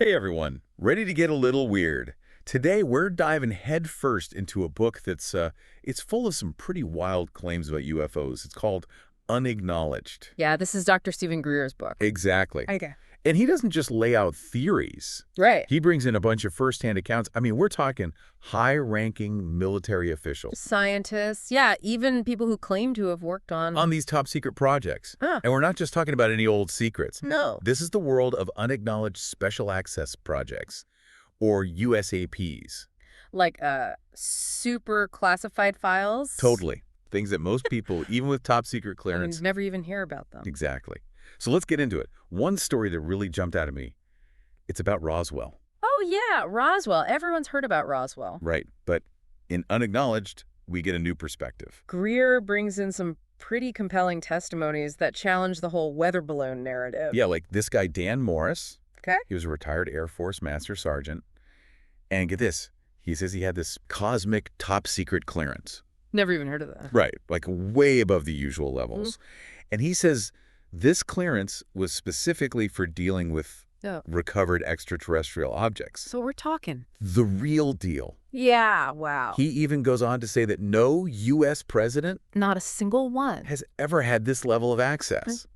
Hey everyone, ready to get a little weird. Today we're diving headfirst into a book it's full of some pretty wild claims about UFOs. It's called Unacknowledged. Yeah, this is Dr. Stephen Greer's book. Exactly. Okay. And he doesn't just lay out theories. Right. He brings in a bunch of first-hand accounts. I mean, we're talking high-ranking military officials Scientists, yeah, even people who claim to have worked on these top-secret projects. Huh. And we're not just talking about any old secrets. No. This is the world of unacknowledged special access projects, or USAPs. Like super classified files. Totally. Things that most people, even with top-secret clearance... never even hear about them. Exactly. So let's get into it. One story that really jumped out at me, it's about Roswell. Oh, yeah, Roswell. Everyone's heard about Roswell. Right. But in Unacknowledged, we get a new perspective. Greer brings in some pretty compelling testimonies that challenge the whole weather balloon narrative. Yeah, like this guy, Dan Morris. Okay. He was a retired Air Force Master Sergeant. And get this, he says he had this cosmic top-secret clearance. Never even heard of that. Right, like way above the usual levels. And he says this clearance was specifically for dealing with recovered extraterrestrial objects. So we're talking. The real deal. Yeah, wow. He even goes on to say that no U.S. president Not a single one. has ever had this level of access.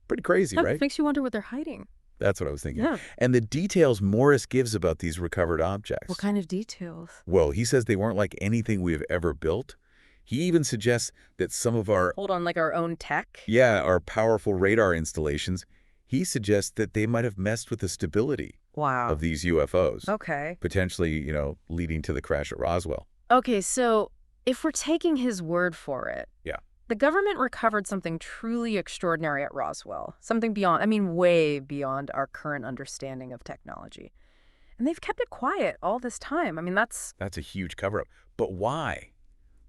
Pretty crazy, right? Makes you wonder what they're hiding. That's what I was thinking. Yeah. And the details Morris gives about these recovered objects. What kind of details? Well, he says they weren't like anything we have ever built. He even suggests that some of our... Hold on, like our own tech? Yeah, our powerful radar installations, he suggests that they might have messed with the stability of these UFOs. Okay. Potentially, leading to the crash at Roswell. Okay, so if we're taking his word for it, Yeah. the government recovered something truly extraordinary at Roswell. Something beyond, way beyond our current understanding of technology. And they've kept it quiet all this time. That's a huge cover-up. But why?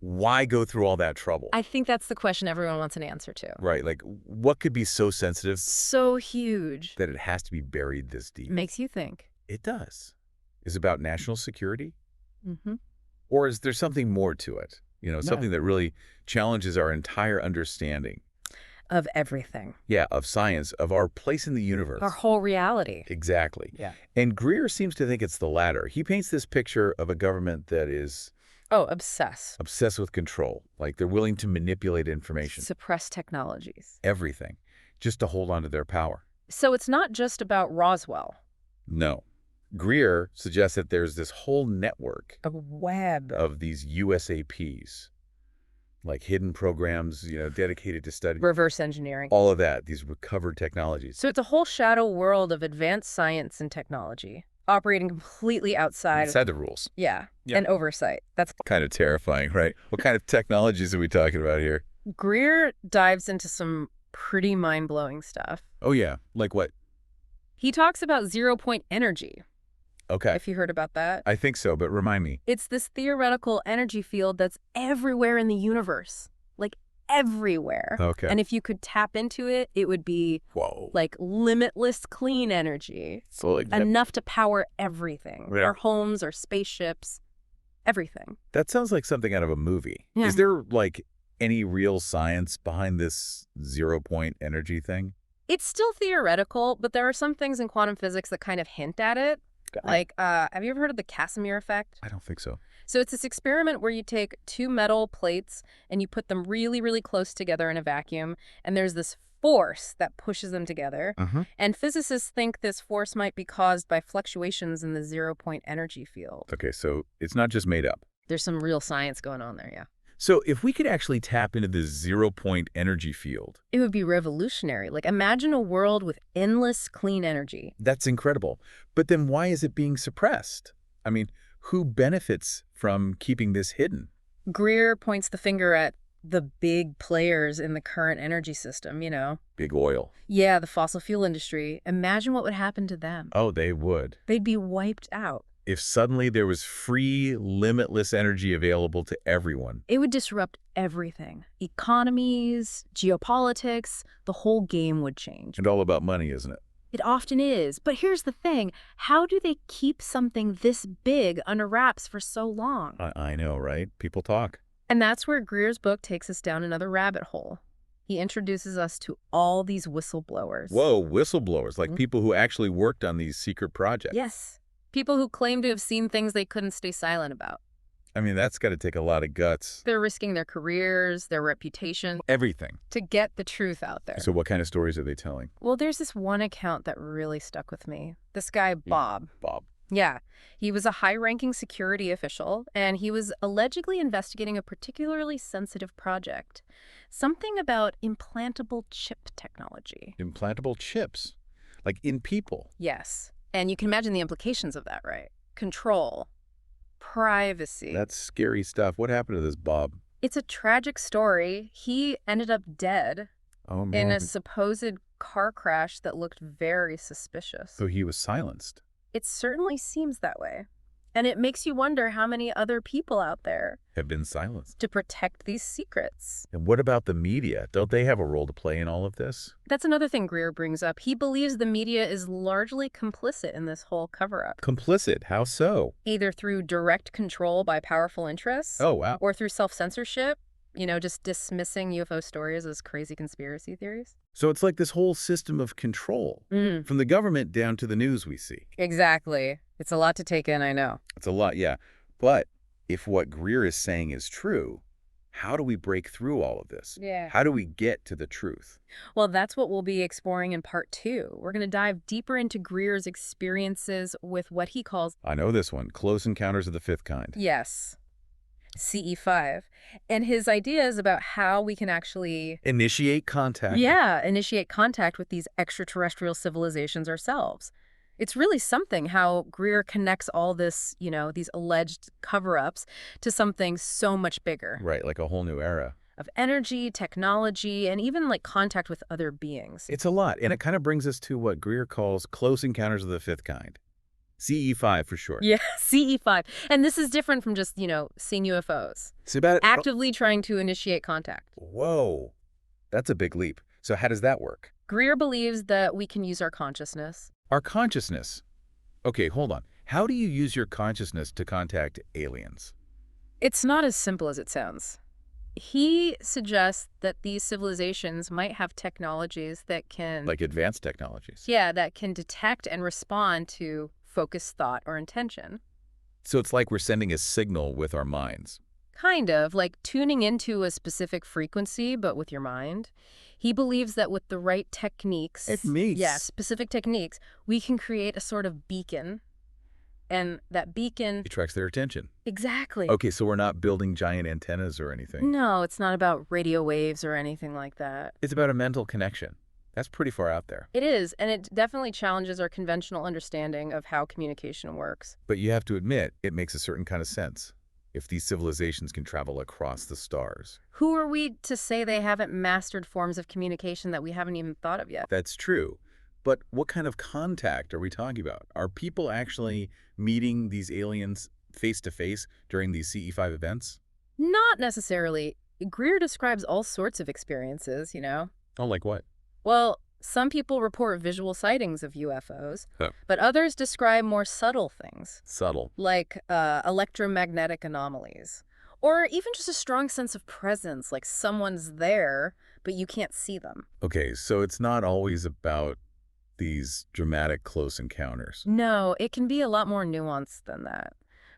Why go through all that trouble? I think that's the question everyone wants an answer to. Right, like what could be so sensitive So huge. that it has to be buried this deep? Makes you think. It does. Is it about national security? Mm-hmm. Or is there something more to it? Something that really challenges our entire understanding. Of everything. Yeah, of science, of our place in the universe. Our whole reality. Exactly. Yeah. And Greer seems to think it's the latter. He paints this picture of a government that is... obsessed with control. Like they're willing to manipulate information. Suppress technologies. Everything. Just to hold on to their power. So it's not just about Roswell. No. Greer suggests that there's this whole network. A web. Of these USAPs. Like hidden programs, dedicated to study. Reverse engineering. All of that, these recovered technologies. So it's a whole shadow world of advanced science and technology. Operating completely outside the rules. Yeah, and oversight. That's kind of terrifying, right? What kind of technologies are we talking about here? Greer dives into some pretty mind-blowing stuff. Oh, yeah. Like what? He talks about zero-point energy. Okay. If you heard about that. I think so, but remind me. It's this theoretical energy field that's everywhere in the universe. Like everywhere. Okay. And if you could tap into it, it would be like limitless clean energy. So like enough to power everything. Yeah. Our homes, our spaceships, everything. That sounds like something out of a movie. Yeah. Is there like any real science behind this zero-point energy thing? It's still theoretical, but there are some things in quantum physics that kind of hint at it. Like, have you ever heard of the Casimir effect? I don't think so. So it's this experiment where you take two metal plates and you put them really, really close together in a vacuum, and there's this force that pushes them together. And physicists think this force might be caused by fluctuations in the zero-point energy field. Okay, so it's not just made up. There's some real science going on there, yeah. So if we could actually tap into this zero-point energy field... It would be revolutionary. Like, imagine a world with endless clean energy. That's incredible. But then why is it being suppressed? I mean, who benefits from keeping this hidden? Greer points the finger at the big players in the current energy system, Big oil. Yeah, the fossil fuel industry. Imagine what would happen to them. Oh, they would. They'd be wiped out. If suddenly there was free, limitless energy available to everyone. It would disrupt everything. Economies, geopolitics, the whole game would change. And all about money, isn't it? It often is. But here's the thing. How do they keep something this big under wraps for so long? I know, right? People talk. And that's where Greer's book takes us down another rabbit hole. He introduces us to all these whistleblowers. Whoa, whistleblowers, like people who actually worked on these secret projects. Yes. People who claim to have seen things they couldn't stay silent about. I mean, that's got to take a lot of guts. They're risking their careers, their reputation, Everything. to get the truth out there. So what kind of stories are they telling? Well, there's this one account that really stuck with me. This guy, Bob. Bob. Yeah. He was a high-ranking security official, and he was allegedly investigating a particularly sensitive project. Something about implantable chip technology. Implantable chips? Like in people? Yes. And you can imagine the implications of that, right? Control. Privacy. That's scary stuff. What happened to this Bob? It's a tragic story. He ended up dead Oh, man. in a supposed car crash that looked very suspicious. So he was silenced. It certainly seems that way. And it makes you wonder how many other people out there Have been silenced. to protect these secrets. And what about the media? Don't they have a role to play in all of this? That's another thing Greer brings up. He believes the media is largely complicit in this whole cover-up. Complicit? How so? Either through direct control by powerful interests. Oh, wow. Or through self-censorship. You know, just dismissing UFO stories as crazy conspiracy theories. So it's like this whole system of control, from the government down to the news we see. Exactly. It's a lot to take in, I know. It's a lot, yeah. But if what Greer is saying is true, how do we break through all of this? Yeah. How do we get to the truth? Well, that's what we'll be exploring in part 2. We're going to dive deeper into Greer's experiences with what he calls, I know this one, Close Encounters of the Fifth Kind. yes, CE5, and his ideas about how we can actually Initiate contact. initiate contact with these extraterrestrial civilizations ourselves. It's really something how Greer connects all this, these alleged cover-ups to something so much bigger. Right, like a whole new era. Of energy, technology, and even like contact with other beings. It's a lot, and it kind of brings us to what Greer calls Close Encounters of the Fifth Kind. CE5 for short. Yeah, CE5. And this is different from just, seeing UFOs. It's about Actively trying to initiate contact. Whoa, that's a big leap. So how does that work? Greer believes that we can use our consciousness. Our consciousness. Okay, hold on. How do you use your consciousness to contact aliens? It's not as simple as it sounds. He suggests that these civilizations might have technologies that can... Like advanced technologies. Yeah, that can detect and respond to focused thought or intention. So it's like we're sending a signal with our minds. Kind of, like tuning into a specific frequency, but with your mind. He believes that with the right techniques... specific techniques, we can create a sort of beacon. And that beacon... Attracts their attention. Exactly. Okay, so we're not building giant antennas or anything. No, it's not about radio waves or anything like that. It's about a mental connection. That's pretty far out there. It is, and it definitely challenges our conventional understanding of how communication works. But you have to admit, it makes a certain kind of sense. If these civilizations can travel across the stars. Who are we to say they haven't mastered forms of communication that we haven't even thought of yet? That's true. But what kind of contact are we talking about? Are people actually meeting these aliens face-to-face during these CE5 events? Not necessarily. Greer describes all sorts of experiences, Oh, like what? Well, some people report visual sightings of UFOs, Huh. but others describe more subtle things. Subtle. Like electromagnetic anomalies. Or even just a strong sense of presence, like someone's there, but you can't see them. Okay, so it's not always about these dramatic close encounters. No, it can be a lot more nuanced than that.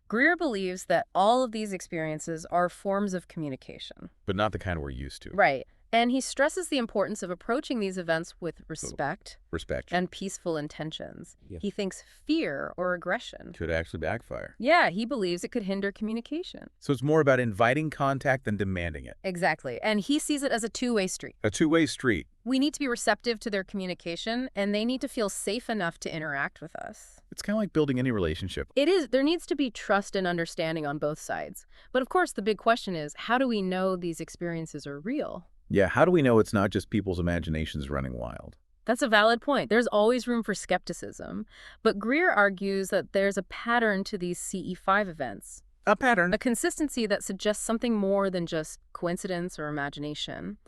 Greer believes that all of these experiences are forms of communication. But not the kind we're used to. Right. And he stresses the importance of approaching these events with respect Respect. and peaceful intentions. Yeah. He thinks fear or aggression. Could actually backfire. Yeah, he believes it could hinder communication. So it's more about inviting contact than demanding it. Exactly. And he sees it as a two-way street. A two-way street. We need to be receptive to their communication, and they need to feel safe enough to interact with us. It's kind of like building any relationship. It is. There needs to be trust and understanding on both sides. But of course, the big question is, how do we know these experiences are real? Yeah, how do we know it's not just people's imaginations running wild? That's a valid point. There's always room for skepticism. But Greer argues that there's a pattern to these CE5 events. A pattern. A consistency that suggests something more than just coincidence or imagination.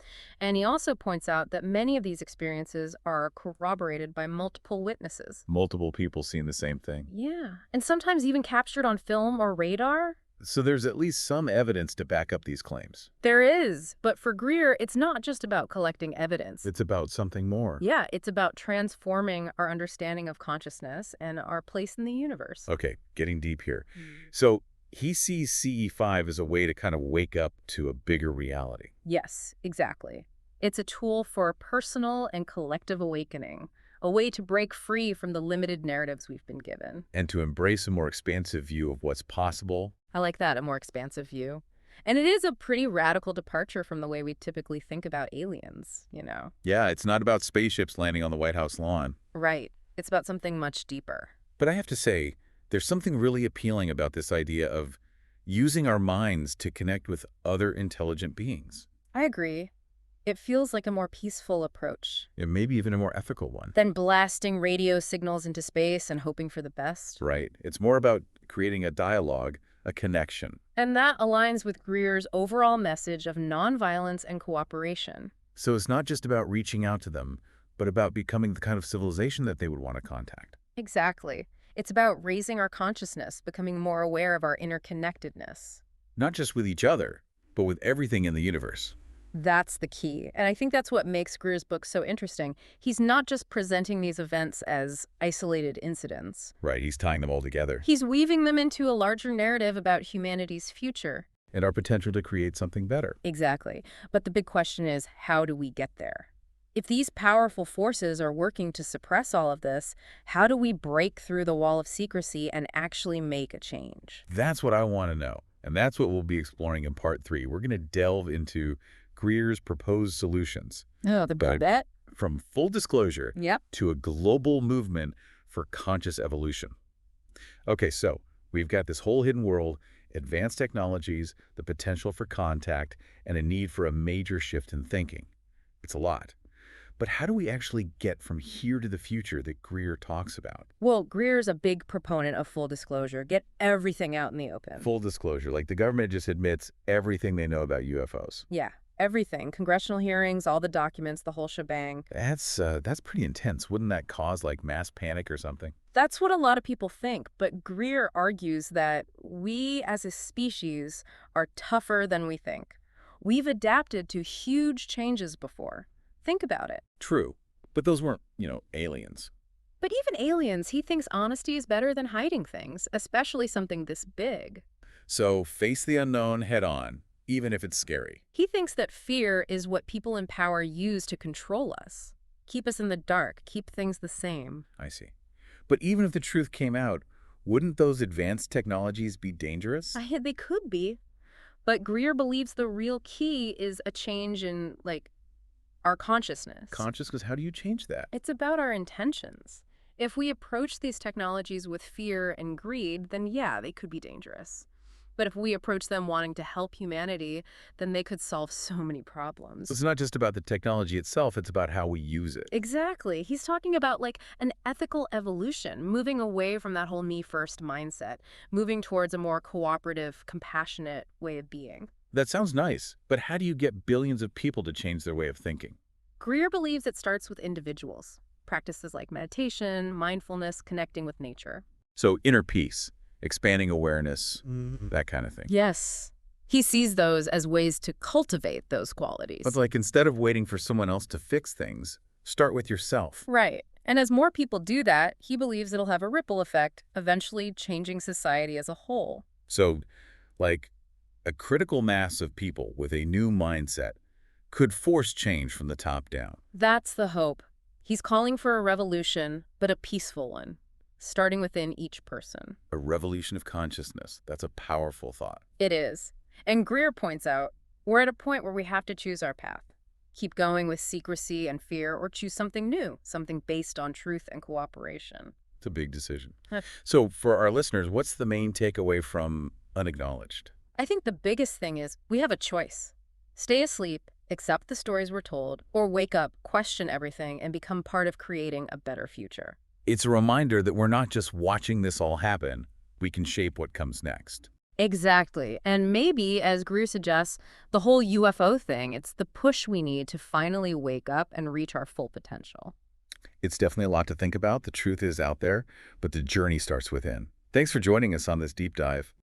And he also points out that many of these experiences are corroborated by multiple witnesses. Multiple people seeing the same thing. Yeah. And sometimes even captured on film or radar. So there's at least some evidence to back up these claims. There is, but for Greer, it's not just about collecting evidence. It's about something more. Yeah, it's about transforming our understanding of consciousness and our place in the universe. Okay, getting deep here. Mm. So he sees CE5 as a way to kind of wake up to a bigger reality Yes, exactly. It's a tool for personal and collective awakening, a way to break free from the limited narratives we've been given. and to embrace a more expansive view of what's possible. I like that, a more expansive view. And it is a pretty radical departure from the way we typically think about aliens. Yeah, it's not about spaceships landing on the White House lawn. Right. It's about something much deeper. But I have to say, there's something really appealing about this idea of using our minds to connect with other intelligent beings, I agree. It feels like a more peaceful approach and maybe even a more ethical one. than blasting radio signals into space and hoping for the best. Right. It's more about creating a dialogue, a connection. And that aligns with Greer's overall message of nonviolence and cooperation. So it's not just about reaching out to them, but about becoming the kind of civilization that they would want to contact. Exactly. It's about raising our consciousness, becoming more aware of our interconnectedness. Not just with each other, but with everything in the universe. That's the key. And I think that's what makes Greer's book so interesting. He's not just presenting these events as isolated incidents. Right, he's tying them all together. He's weaving them into a larger narrative about humanity's future. And our potential to create something better. Exactly. But the big question is, how do we get there? If these powerful forces are working to suppress all of this, how do we break through the wall of secrecy and actually make a change? That's what I want to know. And that's what we'll be exploring in part 3. We're going to delve into Greer's proposed solutions. Oh, the But bet? from full disclosure Yep. to a global movement for conscious evolution. Okay, so we've got this whole hidden world, advanced technologies, the potential for contact, and a need for a major shift in thinking. It's a lot. But how do we actually get from here to the future that Greer talks about? Well, Greer's a big proponent of full disclosure. Get everything out in the open. Full disclosure, like the government just admits everything they know about UFOs. Yeah, everything. Congressional hearings, all the documents, the whole shebang. That's pretty intense. Wouldn't that cause like mass panic or something? That's what a lot of people think, but Greer argues that we as a species are tougher than we think. We've adapted to huge changes before. Think about it. True. But those weren't, aliens. But even aliens, he thinks honesty is better than hiding things, especially something this big. So face the unknown head on, even if it's scary. He thinks that fear is what people in power use to control us. Keep us in the dark, keep things the same. I see. But even if the truth came out, wouldn't those advanced technologies be dangerous? They could be. But Greer believes the real key is a change in, our consciousness. Consciousness, how do you change that? It's about our intentions. If we approach these technologies with fear and greed, then yeah, they could be dangerous. But if we approach them wanting to help humanity, then they could solve so many problems. It's not just about the technology itself, it's about how we use it. Exactly. He's talking about an ethical evolution, moving away from that whole me first mindset, moving towards a more cooperative, compassionate way of being. That sounds nice, but how do you get billions of people to change their way of thinking? Greer believes it starts with individuals. Practices like meditation, mindfulness, connecting with nature. So inner peace, expanding awareness, that kind of thing. Yes. He sees those as ways to cultivate those qualities. But instead of waiting for someone else to fix things, start with yourself. Right. And as more people do that, he believes it'll have a ripple effect, eventually changing society as a whole. So, a critical mass of people with a new mindset could force change from the top down. That's the hope. He's calling for a revolution, but a peaceful one, starting within each person. A revolution of consciousness. That's a powerful thought. It is. And Greer points out, we're at a point where we have to choose our path. Keep going with secrecy and fear, or choose something new, something based on truth and cooperation. It's a big decision. Huh. So for our listeners, what's the main takeaway from Unacknowledged? I think the biggest thing is we have a choice. Stay asleep, accept the stories we're told, or wake up, question everything, and become part of creating a better future. It's a reminder that we're not just watching this all happen. We can shape what comes next. Exactly. And maybe, as Greer suggests, the whole UFO thing, it's the push we need to finally wake up and reach our full potential. It's definitely a lot to think about. The truth is out there, but the journey starts within. Thanks for joining us on this deep dive.